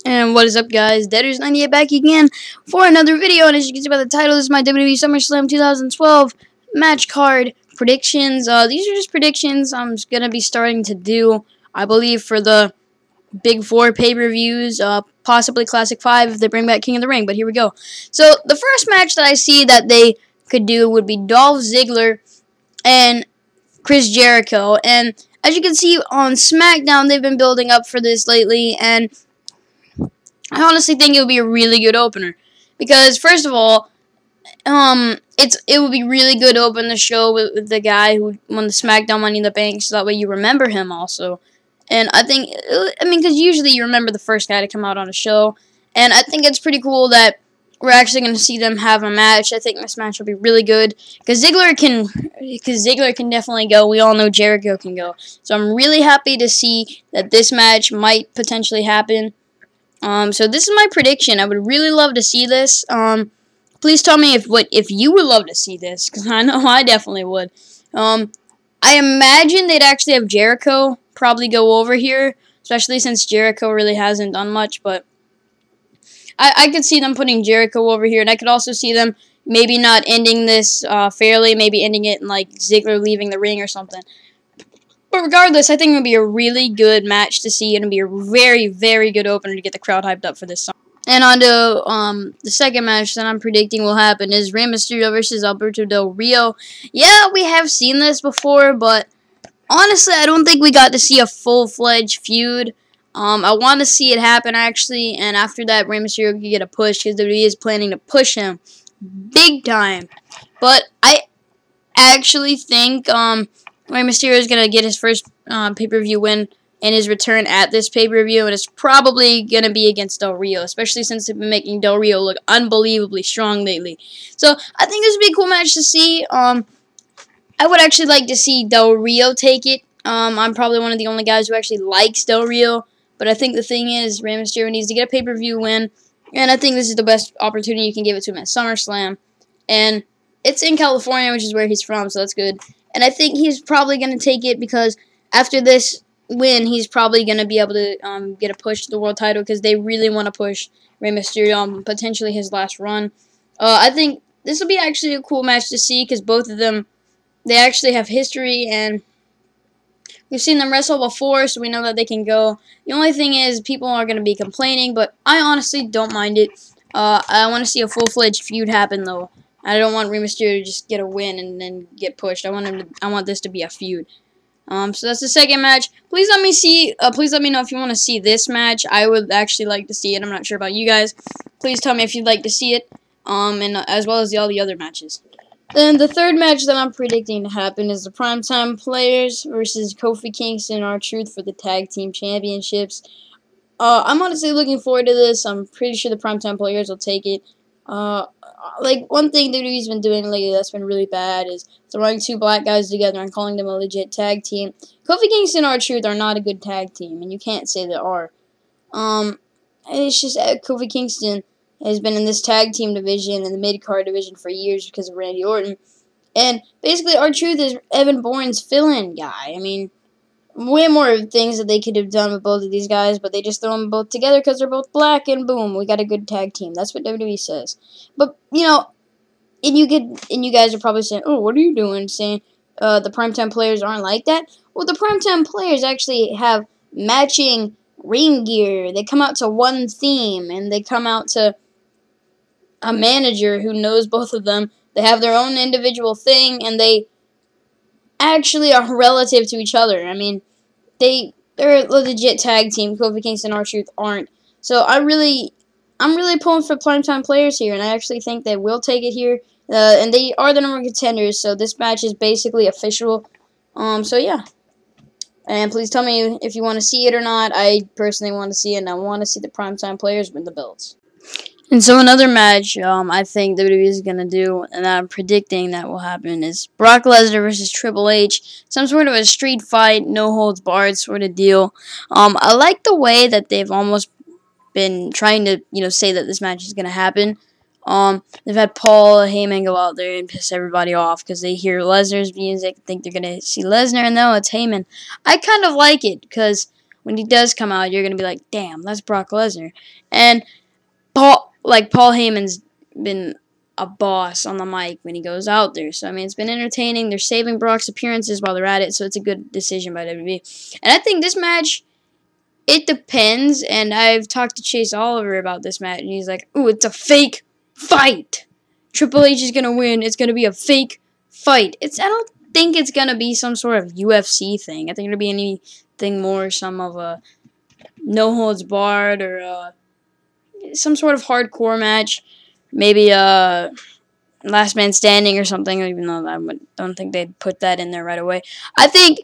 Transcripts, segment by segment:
And what is up, guys? Deaders98 back again for another video. And as you can see by the title, this is my WWE Summerslam 2012 match card predictions. These are just predictions I'm going to be starting to do, I believe, for the Big 4 pay-per-views, possibly Classic 5 if they bring back King of the Ring. But here we go. So the first match that I see that they could do would be Dolph Ziggler and Chris Jericho. And as you can see on SmackDown, they've been building up for this lately, and I honestly think it would be a really good opener because, first of all, it would be really good to open the show with the guy who won the SmackDown Money in the Bank, so that way you remember him also. And I think, because usually you remember the first guy to come out on a show, and I think it's pretty cool that we're actually going to see them have a match. I think this match will be really good because Ziggler can definitely go. We all know Jericho can go, so I'm really happy to see that this match might potentially happen. So this is my prediction. I would really love to see this. Please tell me if you would love to see this, because I know I definitely would. I imagine they'd actually have Jericho probably go over here, especially since Jericho really hasn't done much, but I could see them putting Jericho over here, and I could also see them maybe not ending this fairly, maybe ending it in like Ziggler leaving the ring or something. But regardless, I think it would be a really good match to see, and it'll be a very, very good opener to get the crowd hyped up for this song. And on to the second match that I'm predicting will happen is Rey Mysterio versus Alberto Del Rio. Yeah, we have seen this before, but honestly, I don't think we got to see a full-fledged feud. I want to see it happen, actually, and after that, Rey Mysterio could get a push, because WWE is planning to push him big time. But I actually think Rey Mysterio is going to get his first pay-per-view win in his return at this pay-per-view, and it's probably going to be against Del Rio, especially since they've been making Del Rio look unbelievably strong lately. So I think this would be a cool match to see. I would actually like to see Del Rio take it. I'm probably one of the only guys who actually likes Del Rio, but I think the thing is Rey Mysterio needs to get a pay-per-view win, and I think this is the best opportunity you can give it to him at SummerSlam. And it's in California, which is where he's from, so that's good. And I think he's probably going to take it because after this win, he's probably going to be able to get a push to the world title because they really want to push Rey Mysterio on potentially his last run. I think this will be actually a cool match to see because both of them, they actually have history, and we've seen them wrestle before, so we know that they can go. The only thing is people are going to be complaining, but I honestly don't mind it. I want to see a full-fledged feud happen, though. I don't want Rey Mysterio to just get a win and then get pushed. I want this to be a feud. So that's the second match. Please let me see. Please let me know if you want to see this match. I would actually like to see it. I'm not sure about you guys. Please tell me if you'd like to see it. And as well as all the other matches. Then the third match that I'm predicting to happen is the Primetime Players versus Kofi Kingston and R-Truth for the Tag Team Championships. I'm honestly looking forward to this. I'm pretty sure the Primetime Players will take it. Like, one thing WWE's been doing lately that's been really bad is throwing two black guys together and calling them a legit tag team. Kofi Kingston and R-Truth are not a good tag team, and you can't say they are. It's just Kofi Kingston has been in this tag team division and the mid-card division for years because of Randy Orton. And basically, R-Truth is Evan Bourne's fill-in guy. I mean, way more things that they could have done with both of these guys, but they just throw them both together because they're both black, and boom, we got a good tag team. That's what WWE says. But, you know, and you guys are probably saying, oh, what are you doing, saying the Primetime Players aren't like that? Well, the Primetime Players actually have matching ring gear. They come out to one theme, and they come out to a manager who knows both of them. They have their own individual thing, and they actually are relative to each other. I mean, they're a legit tag team. Kofi Kingston and R-Truth aren't. So I'm really pulling for Primetime Players here, and I actually think they will take it here. And they are the number one contenders, so this match is basically official. So yeah. And please tell me if you want to see it or not. I personally want to see it, and I want to see the Primetime Players win the belts. And so another match I think WWE is going to do, and I'm predicting that will happen, is Brock Lesnar versus Triple H. Some sort of a street fight, no holds barred sort of deal. I like the way that they've almost been trying to, say that this match is going to happen. They've had Paul Heyman go out there and piss everybody off because they hear Lesnar's music, think they're going to see Lesnar, and no, it's Heyman. I kind of like it because when he does come out, you're gonna be like, damn, that's Brock Lesnar. And Paul Heyman's been a boss on the mic when he goes out there. So, I mean, it's been entertaining. They're saving Brock's appearances while they're at it, so it's a good decision by WWE. And I think this match, it depends, and I've talked to Chase Oliver about this match, and he's like, ooh, it's a fake fight. Triple H is going to win. It's going to be a fake fight. I don't think it's going to be some sort of UFC thing. I think it'll be anything more, some of a no holds barred or some sort of hardcore match. Maybe last man standing or something, even though I don't think they'd put that in there right away. I think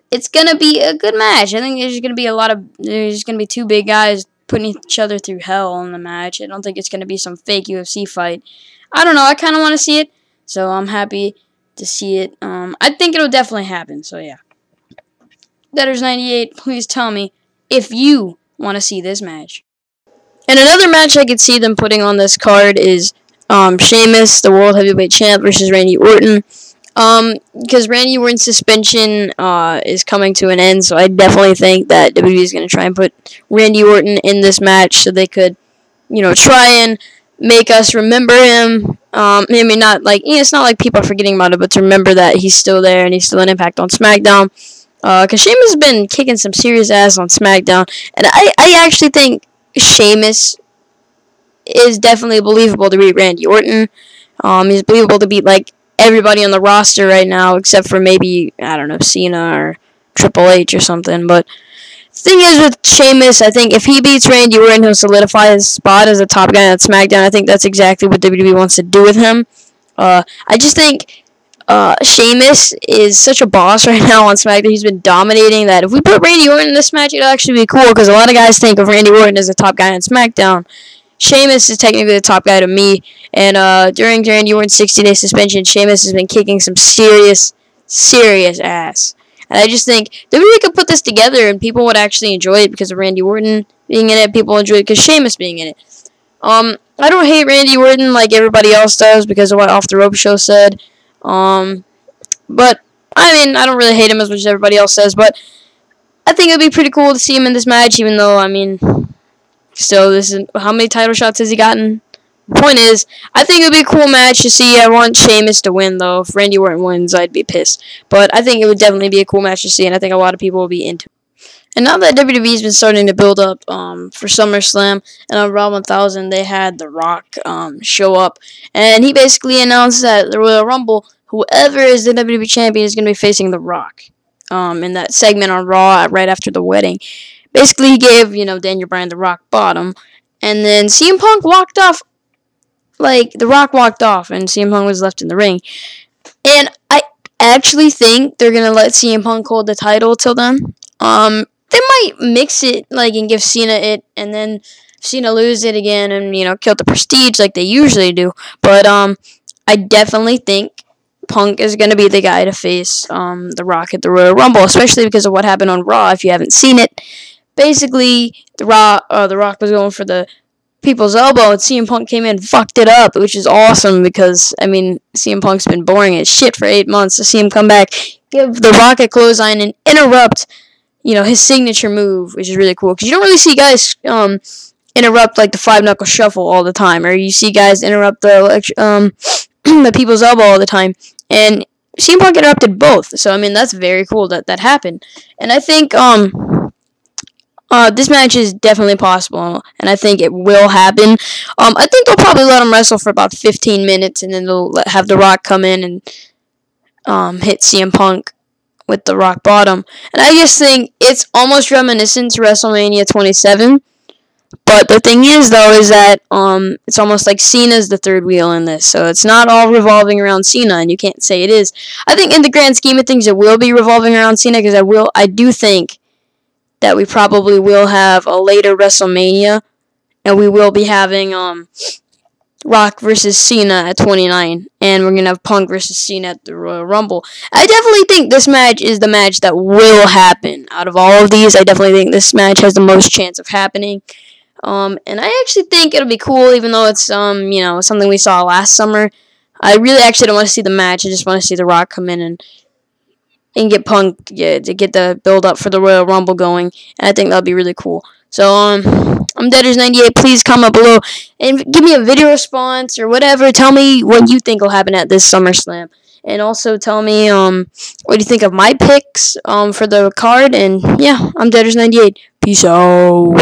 it's going to be a good match. I think there's going to be two big guys putting each other through hell in the match. I don't think it's going to be some fake UFC fight. I don't know. I kind of want to see it, so I'm happy to see it. I think it'll definitely happen, so yeah. Deaders98, please tell me if you want to see this match. And another match I could see them putting on this card is Sheamus, the World Heavyweight Champ, versus Randy Orton. Because Randy Orton's suspension is coming to an end, so I definitely think that WWE is going to try and put Randy Orton in this match so they could, try and make us remember him. Maybe not like, it's not like people are forgetting about it, but to remember that he's still there and he's still an impact on SmackDown. Because Sheamus has been kicking some serious ass on SmackDown, and I actually think Sheamus is definitely believable to beat Randy Orton. He's believable to beat, like, everybody on the roster right now, except for maybe, I don't know, Cena or Triple H or something. But the thing is with Sheamus, I think if he beats Randy Orton, he'll solidify his spot as a top guy on SmackDown. I think that's exactly what WWE wants to do with him. I just think Sheamus is such a boss right now on SmackDown. He's been dominating that. If we put Randy Orton in this match, it'll actually be cool, because a lot of guys think of Randy Orton as a top guy on SmackDown. Sheamus is technically the top guy to me, and during Randy Orton's 60-day suspension, Sheamus has been kicking some serious ass. And I just think WWE could put this together, and people would actually enjoy it because of Randy Orton being in it. People enjoy it because Sheamus being in it. I don't hate Randy Orton like everybody else does because of what Off the Rope Show said. But, I mean, I don't really hate him as much as everybody else says, but I think it would be pretty cool to see him in this match, even though, I mean, still, how many title shots has he gotten? The point is, I think it would be a cool match to see. I want Sheamus to win, though. If Randy Orton wins, I'd be pissed. But I think it would definitely be a cool match to see, and I think a lot of people will be into it. And now that WWE's been starting to build up for SummerSlam, and on Raw 1000, they had The Rock show up. And he basically announced that the Royal Rumble, whoever is the WWE Champion is going to be facing The Rock in that segment on Raw right after the wedding. Basically, he gave, Daniel Bryan the Rock bottom, and then CM Punk walked off. Like, The Rock walked off, and CM Punk was left in the ring. And I actually think they're going to let CM Punk hold the title till then. They might mix it, like, and give Cena it, and then Cena lose it again and, kill the prestige like they usually do. But, I definitely think Punk is going to be the guy to face The Rock at the Royal Rumble, especially because of what happened on Raw, if you haven't seen it. Basically, The Rock was going for the people's elbow, and CM Punk came in and fucked it up, which is awesome because, I mean, CM Punk's been boring as shit for 8 months. To see him come back, give The Rock a clothesline, and interrupt, his signature move, which is really cool. Because you don't really see guys interrupt, like, the 5-knuckle shuffle all the time, or you see guys interrupt the people's elbow all the time. And CM Punk interrupted both, so, I mean, that's very cool that happened. And I think, this match is definitely possible, and I think it will happen. I think they'll probably let him wrestle for about 15 minutes, and then they'll have The Rock come in and hit CM Punk with the Rock bottom. And I just think it's almost reminiscent to WrestleMania 27. But the thing is, though, is that it's almost like Cena's the third wheel in this. So it's not all revolving around Cena, and you can't say it is. I think in the grand scheme of things, it will be revolving around Cena, because I do think that we probably will have a later WrestleMania, and we will be having Rock versus Cena at 29, and we're going to have Punk versus Cena at the Royal Rumble. I definitely think this match is the match that will happen. Out of all of these, I definitely think this match has the most chance of happening. And I actually think it'll be cool, even though it's, something we saw last summer. I really actually don't want to see the match. I just want to see The Rock come in and and get Punk, yeah, to get the build up for the Royal Rumble going. And I think that'll be really cool. So I'm Deaders98. Please comment below and give me a video response or whatever. Tell me what you think will happen at this SummerSlam, and also tell me what do you think of my picks for the card. And yeah, I'm Deaders98. Peace out.